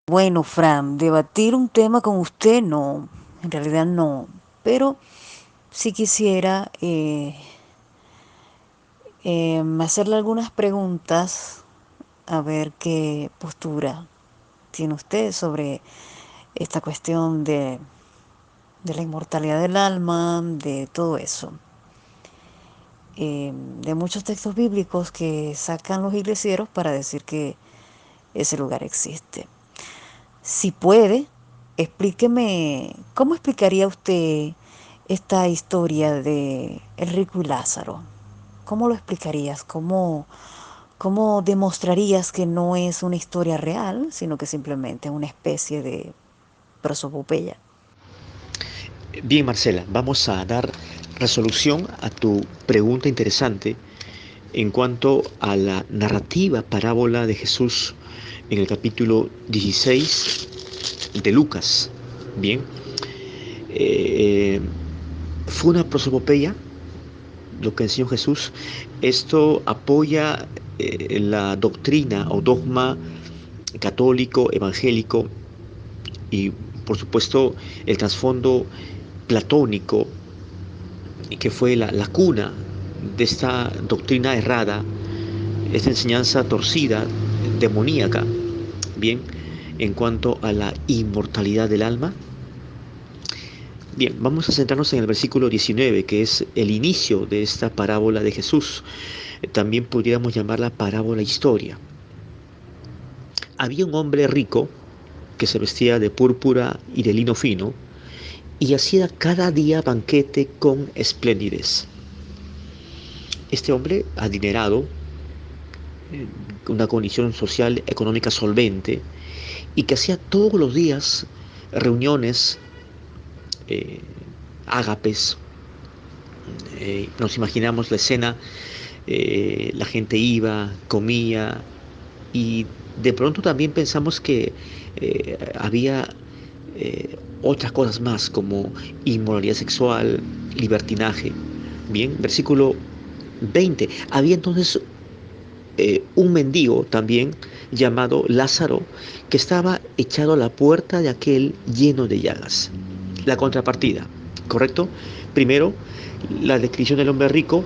Bueno, Fran, debatir un tema con usted no, en realidad no, pero sí quisiera hacerle algunas preguntas a ver qué postura tiene usted sobre esta cuestión de la inmortalidad del alma, de todo eso. De muchos textos bíblicos que sacan los iglesieros para decir que ese lugar existe. Si puede, explíqueme, ¿cómo explicaría usted esta historia de el rico y Lázaro? ¿Cómo lo explicarías? ¿Cómo demostrarías que no es una historia real, sino que simplemente una especie de prosopopeya? Bien, Marcela, vamos a dar resolución a tu pregunta interesante en cuanto a la narrativa parábola de Jesús en el capítulo 16 de Lucas. Bien, eh, fue una prosopopeya lo que enseñó Jesús. Esto apoya la doctrina o dogma católico, evangélico y, por supuesto, el trasfondo platónico que fue la cuna de esta doctrina errada, esta enseñanza torcida, demoníaca, bien, en cuanto a la inmortalidad del alma. Bien, vamos a centrarnos en el versículo 19, que es el inicio de esta parábola de Jesús. También podríamos llamarla parábola historia. Había un hombre rico que se vestía de púrpura y de lino fino y hacía cada día banquete con esplendidez. Este hombre, adinerado, una condición social económica solvente y que hacía todos los días reuniones, eh, ágapes. Nos imaginamos la escena, la gente iba, comía y de pronto también pensamos que había otras cosas más como inmoralidad sexual, libertinaje. Bien, versículo 20. Había entonces un mendigo también llamado Lázaro, que estaba echado a la puerta de aquel lleno de llagas. La contrapartida, ¿correcto? Primero, la descripción del hombre rico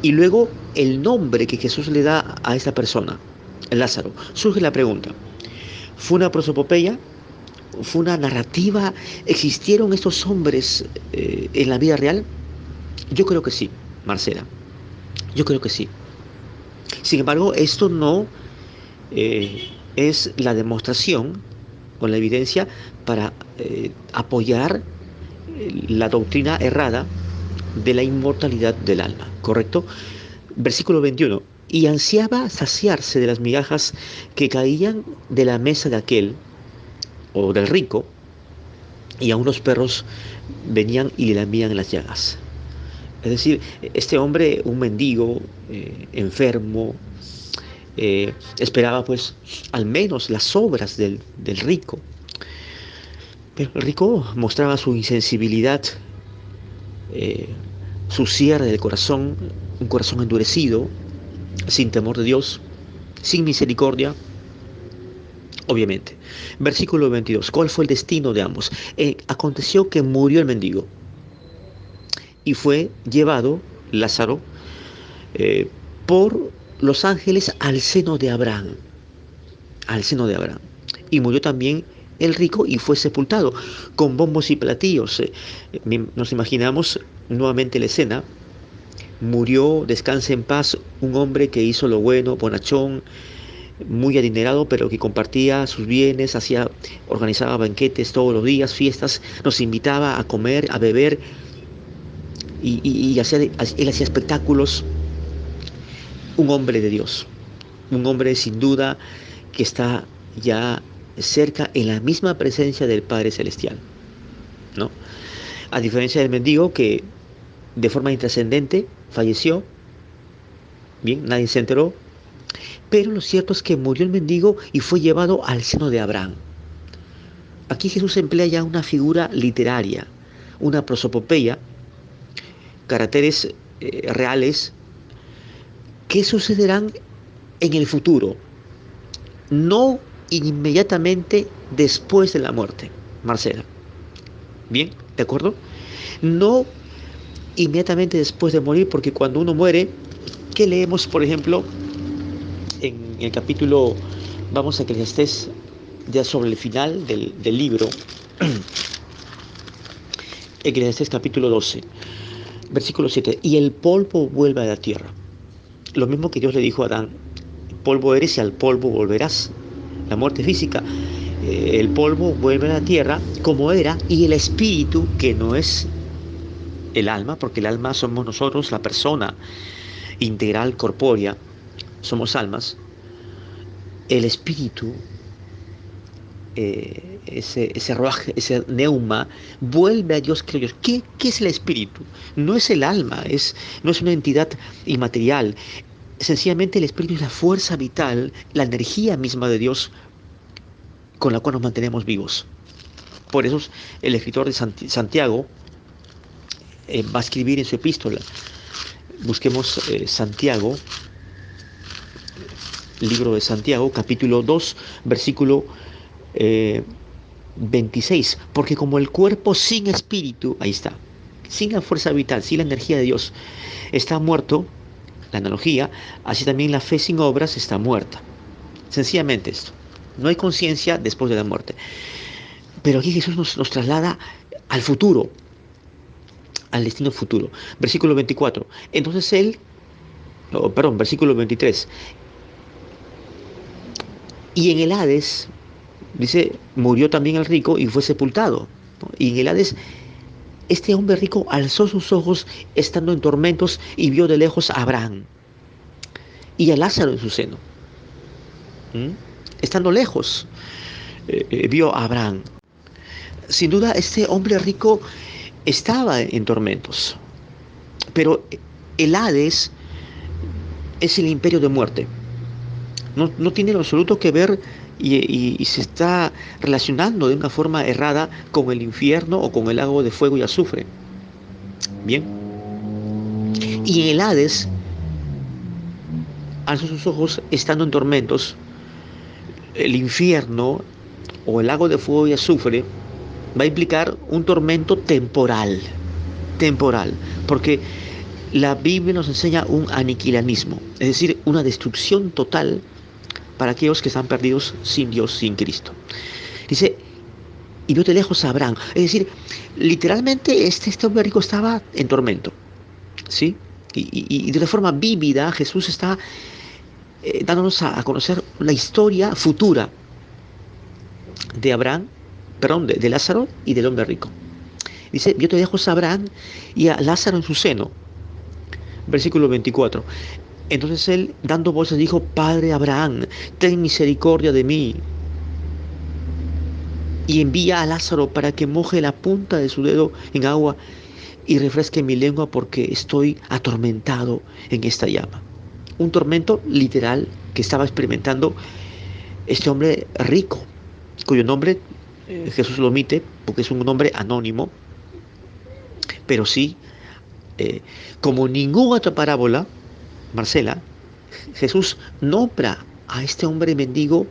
y luego el nombre que Jesús le da a esta persona, Lázaro. Surge la pregunta, ¿fue una prosopopeya? ¿Fue una narrativa? ¿Existieron estos hombres en la vida real? Yo creo que sí, Marcela. Yo creo que sí. Sin embargo, esto no es la demostración con la evidencia para apoyar la doctrina errada de la inmortalidad del alma, ¿correcto? Versículo 21. Y ansiaba saciarse de las migajas que caían de la mesa de aquel, o del rico, y aun los perros venían y le lamían las llagas. Es decir, este hombre, un mendigo, enfermo, esperaba pues al menos las sobras del rico. Pero el rico mostraba su insensibilidad, eh, su cierre del corazón, un corazón endurecido, sin temor de Dios, sin misericordia, obviamente. Versículo 22. ¿Cuál fue el destino de ambos? Aconteció que murió el mendigo y fue llevado Lázaro eh, por los ángeles al seno de Abraham, al seno de Abraham. Y murió también el rico y fue sepultado con bombos y platillos. Nos imaginamos nuevamente la escena. Murió, descanse en paz, un hombre que hizo lo bueno, bonachón, muy adinerado, pero que compartía sus bienes, organizaba banquetes todos los días, fiestas, nos invitaba a comer, a beber y él hacía espectáculos. Un hombre de Dios, un hombre sin duda que está ya cerca en la misma presencia del Padre Celestial, ¿no? A diferencia del mendigo que de forma intrascendente falleció, bien, nadie se enteró, pero lo cierto es que murió el mendigo y fue llevado al seno de Abraham. Aquí Jesús emplea ya una figura literaria, una prosopopeya, caracteres reales que sucederán en el futuro, no inmediatamente después de la muerte, Marcela. ¿Bien? ¿De acuerdo? No inmediatamente después de morir, porque cuando uno muere, ¿qué leemos, por ejemplo, en el capítulo, vamos a Eclesiastés, ya sobre el final del libro, Eclesiastés capítulo 12, versículo 7, y el polvo vuelve a la tierra. Lo mismo que Dios le dijo a Adán, polvo eres y al polvo volverás. La muerte física, el polvo vuelve a la tierra como era, y el espíritu, que no es el alma, porque el alma somos nosotros, la persona integral corpórea, somos almas, el espíritu, ese ruaj, ese neuma, vuelve a Dios que lo dio. ¿Qué es el espíritu? No es el alma, no es una entidad inmaterial. Sencillamente el espíritu es la fuerza vital, la energía misma de Dios con la cual nos mantenemos vivos. Por eso el escritor de Santiago va a escribir en su epístola. Busquemos Santiago, libro de Santiago, capítulo 2, versículo 26. Porque como el cuerpo sin espíritu, ahí está, sin la fuerza vital, sin la energía de Dios, está muerto, la analogía, así también la fe sin obras está muerta. Sencillamente esto. No hay conciencia después de la muerte. Pero aquí Jesús nos traslada al futuro, al destino futuro. Versículo 24. Entonces él, versículo 23. Y en el Hades, dice, murió también el rico y fue sepultado, ¿no? Y en el Hades, este hombre rico alzó sus ojos estando en tormentos y vio de lejos a Abraham y a Lázaro en su seno. Estando lejos, vio a Abraham. Sin duda, este hombre rico estaba en tormentos, pero el Hades es el imperio de muerte. No tiene en absoluto que ver y se está relacionando de una forma errada con el infierno o con el lago de fuego y azufre. Bien. Y en el Hades, alzó sus ojos estando en tormentos. El infierno o el lago de fuego y azufre va a implicar un tormento temporal, porque la Biblia nos enseña un aniquilanismo, es decir, una destrucción total para aquellos que están perdidos sin Dios, sin Cristo. Dice, y vio de lejos a Abraham, es decir, literalmente este hombre rico estaba en tormento, ¿sí? Y de una forma vívida Jesús está dándonos a conocer la historia futura de Abraham, de Lázaro y del hombre rico. Dice, vio de lejos a Abraham y a Lázaro en su seno. Versículo 24. Entonces él, dando voces, dijo, Padre Abraham, ten misericordia de mí y envía a Lázaro para que moje la punta de su dedo en agua y refresque mi lengua porque estoy atormentado en esta llama. Un tormento literal que estaba experimentando este hombre rico, cuyo nombre Jesús lo omite porque es un nombre anónimo, pero sí, como ninguna otra parábola, Marcela, Jesús nombra a este hombre mendigo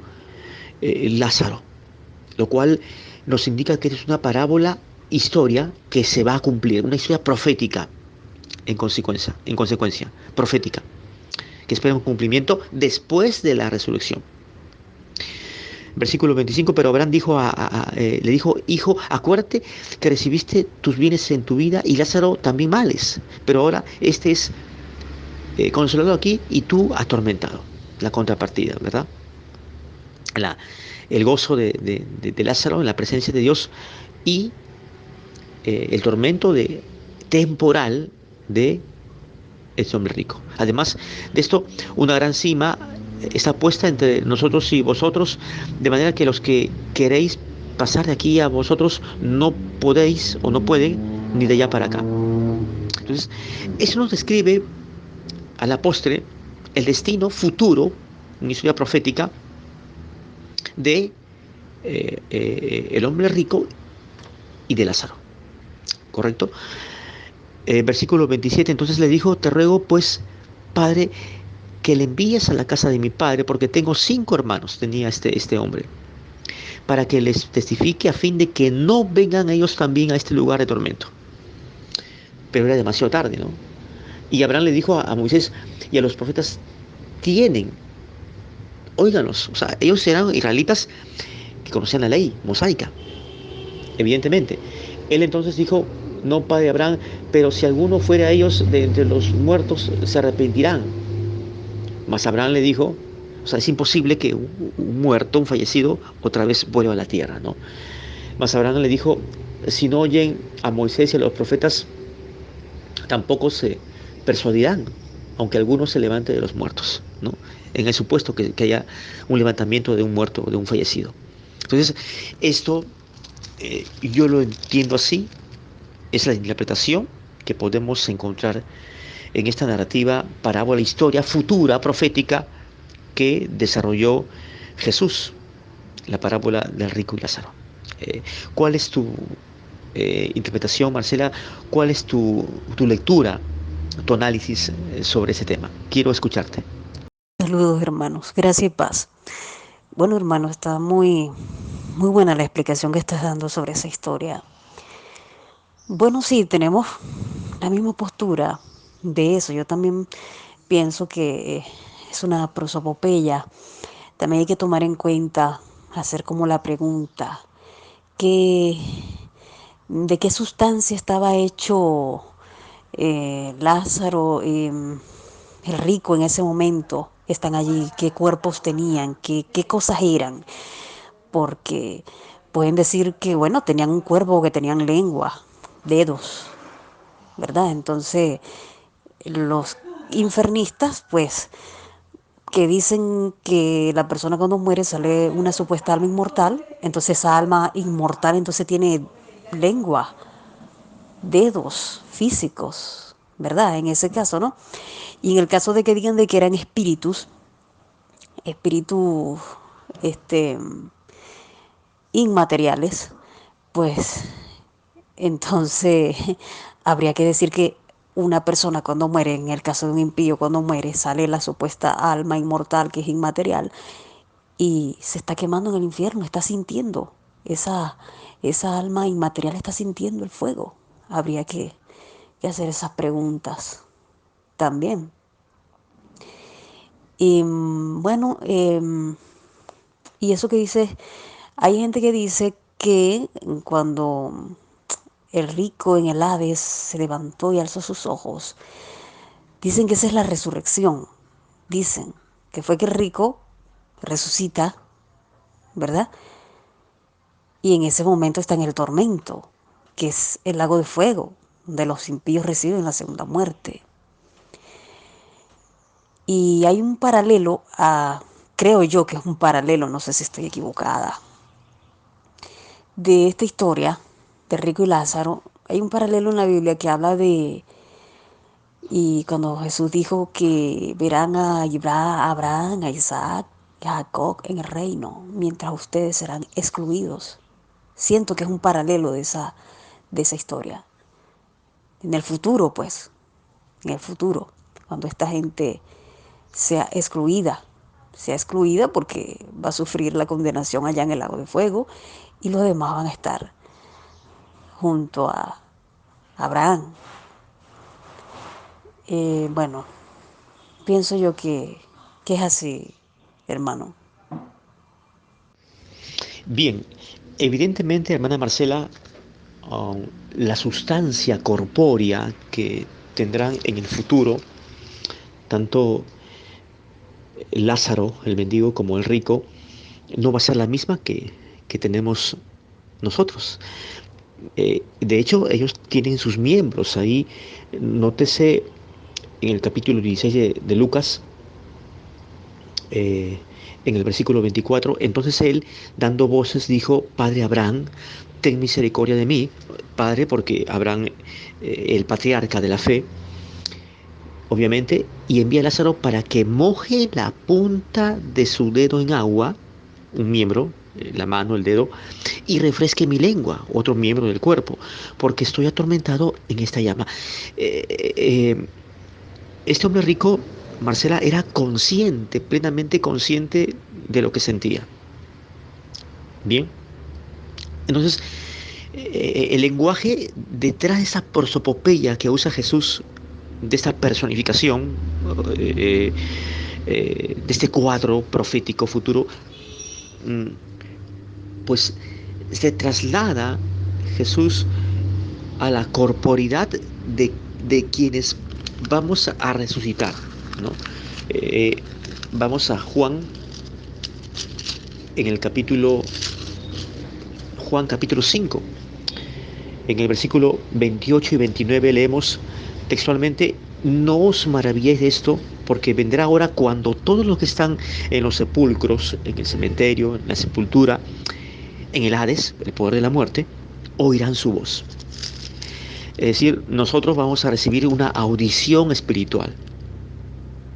Lázaro, lo cual nos indica que es una parábola, historia que se va a cumplir, una historia profética, en consecuencia, profética, que espera un cumplimiento después de la resurrección. Versículo 25, pero Abraham le dijo, hijo, acuérdate que recibiste tus bienes en tu vida y Lázaro también males, pero ahora este es consolado aquí y tú atormentado. La contrapartida, ¿verdad? El gozo de Lázaro en la presencia de Dios y el tormento temporal de este hombre rico. Además de esto, una gran cima está puesta entre nosotros y vosotros, de manera que los que queréis pasar de aquí a vosotros no podéis o no pueden ni de allá para acá. Entonces, eso nos describe a la postre el destino futuro, una historia profética de el hombre rico y de Lázaro. ¿Correcto? Versículo 27, entonces le dijo, te ruego pues, Padre, que le envíes a la casa de mi padre, porque tengo 5 hermanos, tenía este hombre, para que les testifique a fin de que no vengan ellos también a este lugar de tormento. Pero era demasiado tarde, ¿no? Y Abraham le dijo a Moisés y a los profetas, tienen, óiganos, o sea, ellos eran israelitas que conocían la ley mosaica, evidentemente. Él entonces dijo, no, padre Abraham, pero si alguno fuera a ellos de entre los muertos, se arrepentirán. Mas Abraham le dijo, o sea, es imposible que un muerto, un fallecido, otra vez vuelva a la tierra, ¿no? Mas Abraham le dijo, si no oyen a Moisés y a los profetas, tampoco se persuadirán, aunque alguno se levante de los muertos, ¿no? En el supuesto que haya un levantamiento de un muerto, de un fallecido. Entonces, esto yo lo entiendo así, es la interpretación que podemos encontrar en esta narrativa, parábola, historia futura, profética, que desarrolló Jesús, la parábola del rico y Lázaro. ¿Cuál es tu interpretación, Marcela? ¿Cuál es tu lectura, tu análisis sobre ese tema? Quiero escucharte. Saludos, hermanos. Gracias y paz. Bueno, hermano, está muy buena la explicación que estás dando sobre esa historia. Bueno, sí, tenemos la misma postura de eso. Yo también pienso que es una prosopopeya. También hay que tomar en cuenta, hacer como la pregunta, ¿qué, ¿de qué sustancia estaba hecho Lázaro, el rico en ese momento? Están allí, qué cuerpos tenían, qué cosas eran, porque pueden decir que, bueno, tenían un cuerpo, que tenían lengua, dedos, ¿verdad? Entonces, los infernistas, pues, que dicen que la persona cuando muere sale una supuesta alma inmortal, entonces esa alma inmortal entonces tiene lengua, dedos físicos, ¿verdad? En ese caso, ¿no? Y en el caso de que digan de que eran espíritus, espíritus, este, inmateriales, pues entonces habría que decir que una persona cuando muere, en el caso de un impío cuando muere, sale la supuesta alma inmortal que es inmaterial y se está quemando en el infierno, está sintiendo, esa alma inmaterial está sintiendo el fuego. Habría que hacer esas preguntas también. Y bueno, y eso que dice, hay gente que dice que cuando el rico en el Hades se levantó y alzó sus ojos, dicen que esa es la resurrección. Dicen que fue que el rico resucita, ¿verdad? Y en ese momento está en el tormento, que es el lago de fuego, donde los impíos reciben la segunda muerte. Y hay un paralelo creo yo que es un paralelo, no sé si estoy equivocada, de esta historia de Rico y Lázaro. Hay un paralelo en la Biblia que habla y cuando Jesús dijo que verán a Abraham, a Isaac, a Jacob en el reino, mientras ustedes serán excluidos. Siento que es un paralelo de esa historia. En el futuro, pues, en el futuro, cuando esta gente sea excluida porque va a sufrir la condenación allá en el lago de fuego y los demás van a estar junto a Abraham. Bueno, pienso yo que es así, hermano. Bien, evidentemente, hermana Marcela, la sustancia corpórea que tendrán en el futuro, tanto Lázaro, el mendigo, como el rico, no va a ser la misma que tenemos nosotros. De hecho, ellos tienen sus miembros ahí. Nótese en el capítulo 16 de Lucas, eh, en el versículo 24, entonces él, dando voces, dijo, Padre Abraham, ten misericordia de mí, Padre, porque Abraham, el patriarca de la fe, obviamente, y envía a Lázaro para que moje la punta de su dedo en agua, un miembro, la mano, el dedo, y refresque mi lengua, otro miembro del cuerpo, porque estoy atormentado en esta llama. Este hombre rico Marcela era consciente, plenamente consciente de lo que sentía. Bien, entonces el lenguaje detrás de esa prosopopeya que usa Jesús, de esta personificación, eh, de este cuadro profético futuro, mm, pues se traslada Jesús a la corporidad de quienes vamos a resucitar, ¿no? Eh, Vamos a Juan, en el capítulo, Juan capítulo 5, en el versículo 28 y 29 leemos textualmente: no os maravilléis de esto, porque vendrá hora cuando todos los que están en los sepulcros, en el cementerio, en la sepultura, en el Hades, el poder de la muerte, oirán su voz. Es decir, nosotros vamos a recibir una audición espiritual,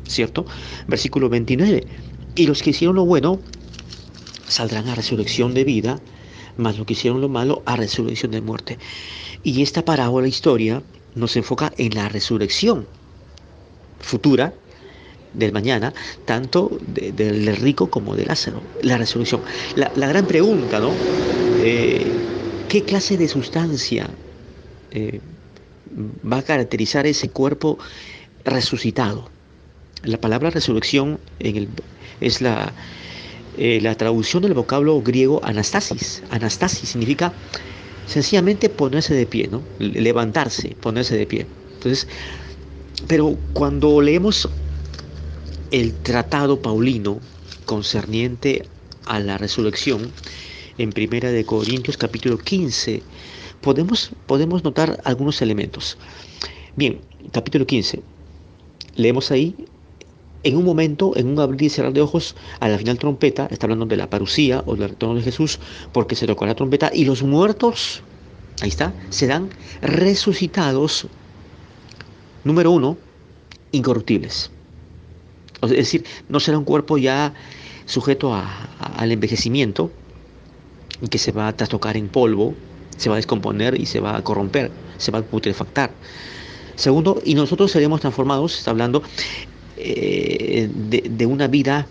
¿cierto? Versículo 29. Y los que hicieron lo bueno saldrán a resurrección de vida, mas los que hicieron lo malo a resurrección de muerte. Y esta parábola, historia, nos enfoca en la resurrección futura del mañana, tanto del rico como de Lázaro. La resurrección. La gran pregunta, ¿no? Eh, ¿Qué clase de sustancia eh, va a caracterizar ese cuerpo resucitado? La palabra resurrección es la traducción del vocablo griego anastasis. Anastasis significa sencillamente ponerse de pie, ¿no? Levantarse, ponerse de pie. Entonces, pero cuando leemos el tratado paulino concerniente a la resurrección, en Primera de Corintios capítulo 15, podemos notar algunos elementos. Bien, capítulo 15, leemos ahí: en un momento, en un abrir y cerrar de ojos, a la final trompeta, está hablando de la parucía o del retorno de Jesús, porque se tocó la trompeta, y los muertos, ahí está, serán resucitados, número uno, incorruptibles. Es decir, no será un cuerpo ya sujeto al envejecimiento, que se va a trastocar en polvo, se va a descomponer y se va a corromper, se va a putrefactar. Segundo, y nosotros seremos transformados, está hablando de una vida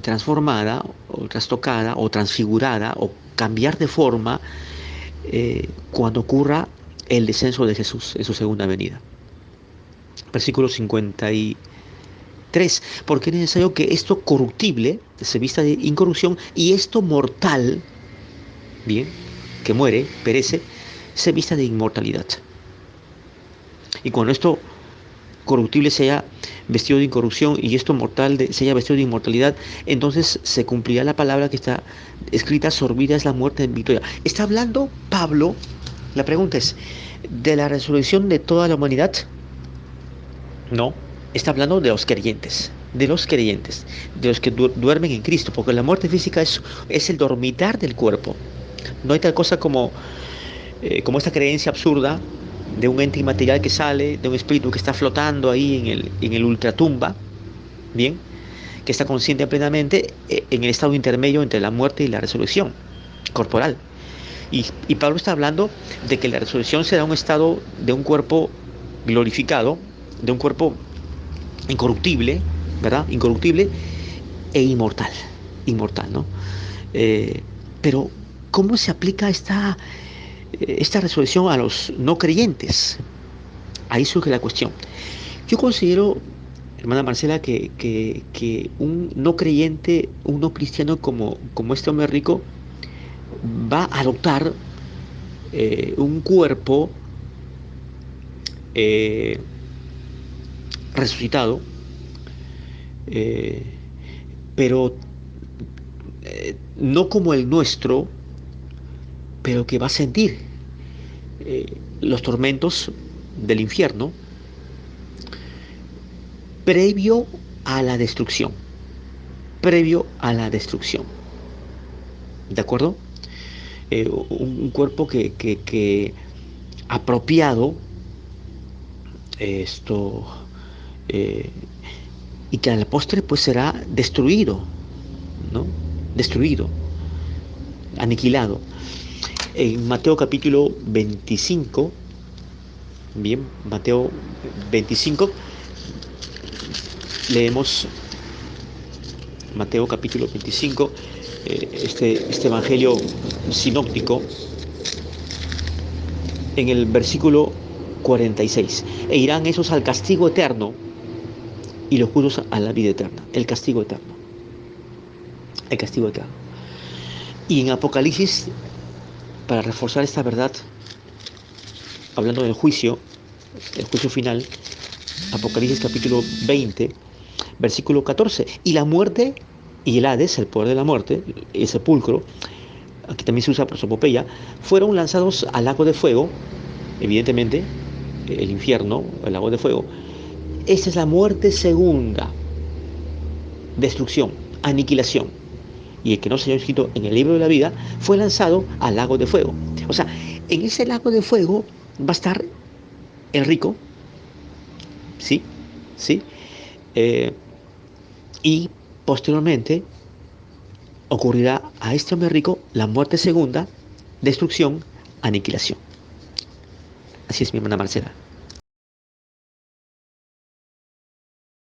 transformada o trastocada o transfigurada o cambiar de forma cuando ocurra el descenso de Jesús en su segunda venida. Versículo 53. Porque es necesario que esto corruptible se vista de incorrupción y esto mortal, bien, que muere, perece, se vista de inmortalidad. Y cuando esto corruptible se haya vestido de incorrupción y esto mortal se haya vestido de inmortalidad, entonces se cumplirá la palabra que está escrita: sorbida es la muerte en victoria. Está hablando Pablo, la pregunta es, ¿de la resurrección de toda la humanidad? No, está hablando de los creyentes, de los creyentes, de los que duermen en Cristo, porque la muerte física es el dormitar del cuerpo. No hay tal cosa como esta creencia absurda de un ente inmaterial que sale, de un espíritu que está flotando ahí en el ultratumba, bien, que está consciente plenamente en el estado intermedio entre la muerte y la resurrección corporal. Y Pablo está hablando de que la resurrección será un estado de un cuerpo glorificado, de un cuerpo incorruptible, ¿verdad? Incorruptible e inmortal, inmortal, ¿no? Pero, ¿cómo se aplica esta resurrección a los no creyentes? Ahí surge la cuestión. Yo considero, hermana Marcela, que un no creyente, un no cristiano como este hombre rico, va a adoptar un cuerpo resucitado, eh, pero no como el nuestro, pero que va a sentir los tormentos del infierno previo a la destrucción, previo a la destrucción, ¿de acuerdo? Un cuerpo que apropiado esto y que a la postre pues será destruido, ¿no? Destruido, aniquilado. En Mateo capítulo 25, bien, Mateo 25, leemos Mateo capítulo 25, este evangelio sinóptico, en el versículo 46. E irán esos al castigo eterno y los justos a la vida eterna. El castigo eterno. El castigo eterno. Y en Apocalipsis, para reforzar esta verdad, hablando del juicio, el juicio final, Apocalipsis capítulo 20, versículo 14. Y la muerte y el Hades, el poder de la muerte, el sepulcro, aquí también se usa prosopopeya, fueron lanzados al lago de fuego, evidentemente, el infierno, el lago de fuego. Esta es la muerte segunda, destrucción, aniquilación. Y el que no se haya escrito en el libro de la vida fue lanzado al lago de fuego. O sea, en ese lago de fuego va a estar el rico, ¿sí? ¿Sí? Eh, y posteriormente ocurrirá a este hombre rico la muerte segunda, destrucción, aniquilación. Así es, mi hermana Marcela.